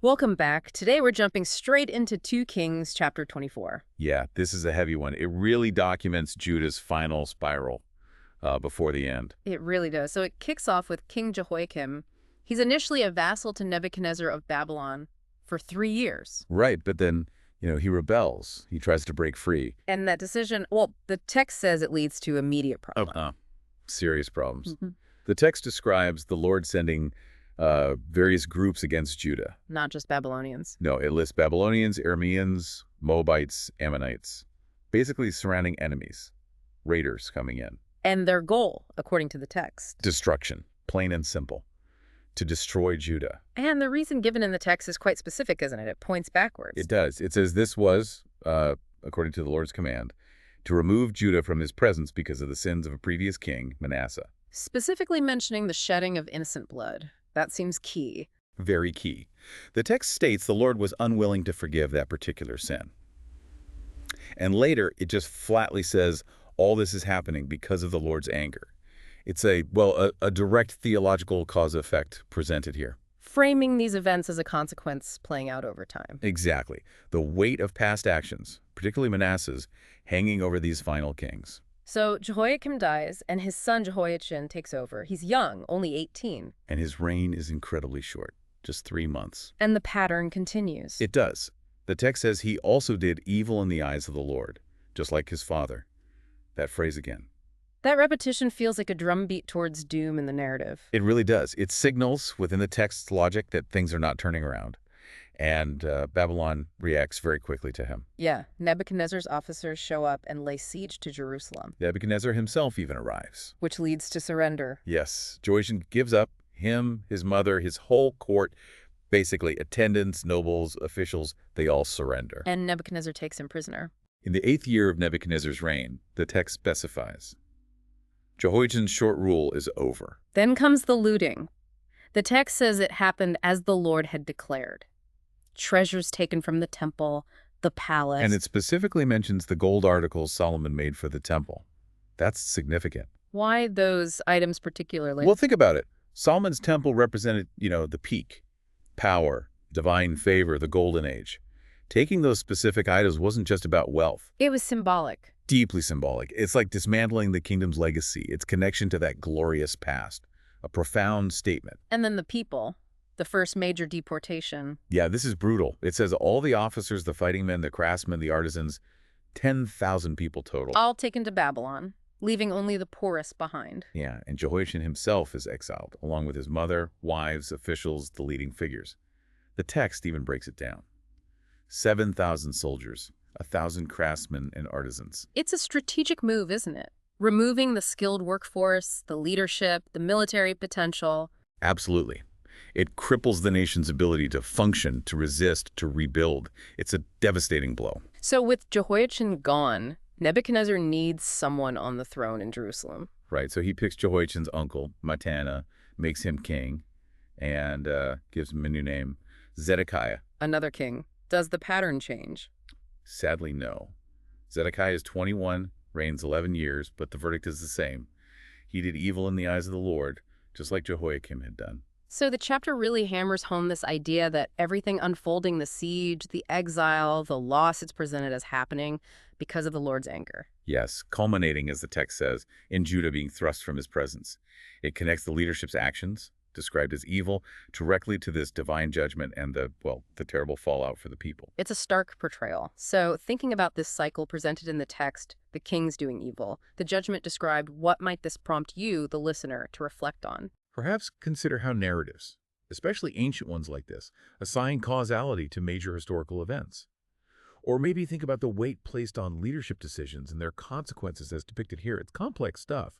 Welcome back. Today we're jumping straight into 2 Kings chapter 24. Yeah, this is a heavy one. It really documents Judah's final spiral before the end. It really does. So it kicks off with King Jehoiakim. He's initially a vassal to Nebuchadnezzar of Babylon for 3 years. Right, but then, he rebels. He tries to break free. And that decision, well, the text says it leads to immediate problem. Serious problems. Mhm. The text describes the Lord sending various groups against Judah. Not just Babylonians. No, it lists Babylonians, Arameans, Moabites, Ammonites. Basically surrounding enemies. Raiders coming in. And their goal, according to the text. Destruction. Plain and simple. To destroy Judah. And the reason given in the text is quite specific, isn't it? It points backwards. It does. It says this was, according to the Lord's command, to remove Judah from his presence because of the sins of a previous king, Manasseh. Specifically mentioning the shedding of innocent blood. That seems key. Very key. The text states the Lord was unwilling to forgive that particular sin. And later, it just flatly says all this is happening because of the Lord's anger. It's a direct theological cause-effect presented here. Framing these events as a consequence playing out over time. Exactly. The weight of past actions, particularly Manasseh's, hanging over these final kings. So Jehoiakim dies, and his son Jehoiachin takes over. He's young, only 18. And his reign is incredibly short, just 3 months. And the pattern continues. It does. The text says he also did evil in the eyes of the Lord, just like his father. That phrase again. That repetition feels like a drumbeat towards doom in the narrative. It really does. It signals within the text's logic that things are not turning around. And Babylon reacts very quickly to him. Yeah, Nebuchadnezzar's officers show up and lay siege to Jerusalem. Nebuchadnezzar himself even arrives. Which leads to surrender. Yes, Jehoiachin gives up him, his mother, his whole court, basically attendants, nobles, officials, they all surrender. And Nebuchadnezzar takes him prisoner. In the 8th year of Nebuchadnezzar's reign, the text specifies, Jehoiachin's short rule is over. Then comes the looting. The text says it happened as the Lord had declared. Treasures taken from the temple, the palace. And it specifically mentions the gold articles Solomon made for the temple. That's significant. Why those items particularly? Well, think about it. Solomon's temple represented, the peak, power, divine favor, the golden age. Taking those specific items wasn't just about wealth. It was symbolic. Deeply symbolic. It's like dismantling the kingdom's legacy, its connection to that glorious past. A profound statement. And then the people. The first major deportation. Yeah, this is brutal. It says all the officers, the fighting men, the craftsmen, the artisans, 10,000 people total. All taken to Babylon, leaving only the poorest behind. Yeah, and Jehoiachin himself is exiled, along with his mother, wives, officials, the leading figures. The text even breaks it down. 7,000 soldiers, 1,000 craftsmen and artisans. It's a strategic move, isn't it? Removing the skilled workforce, the leadership, the military potential. Absolutely. It cripples the nation's ability to function, to resist, to rebuild. It's a devastating blow. So with Jehoiachin gone, Nebuchadnezzar needs someone on the throne in Jerusalem. Right, so he picks Jehoiachin's uncle, Matana, makes him king, and gives him a new name, Zedekiah. Another king. Does the pattern change? Sadly, no. Zedekiah is 21, reigns 11 years, but the verdict is the same. He did evil in the eyes of the Lord, just like Jehoiakim had done. So the chapter really hammers home this idea that everything unfolding, the siege, the exile, the loss, it's presented as happening because of the Lord's anger. Yes, culminating, as the text says, in Judah being thrust from his presence. It connects the leadership's actions, described as evil, directly to this divine judgment and the terrible fallout for the people. It's a stark portrayal. So thinking about this cycle presented in the text, the kings doing evil, the judgment described, what might this prompt you, the listener, to reflect on? Perhaps consider how narratives, especially ancient ones like this, assign causality to major historical events. Or maybe think about the weight placed on leadership decisions and their consequences as depicted here. It's complex stuff,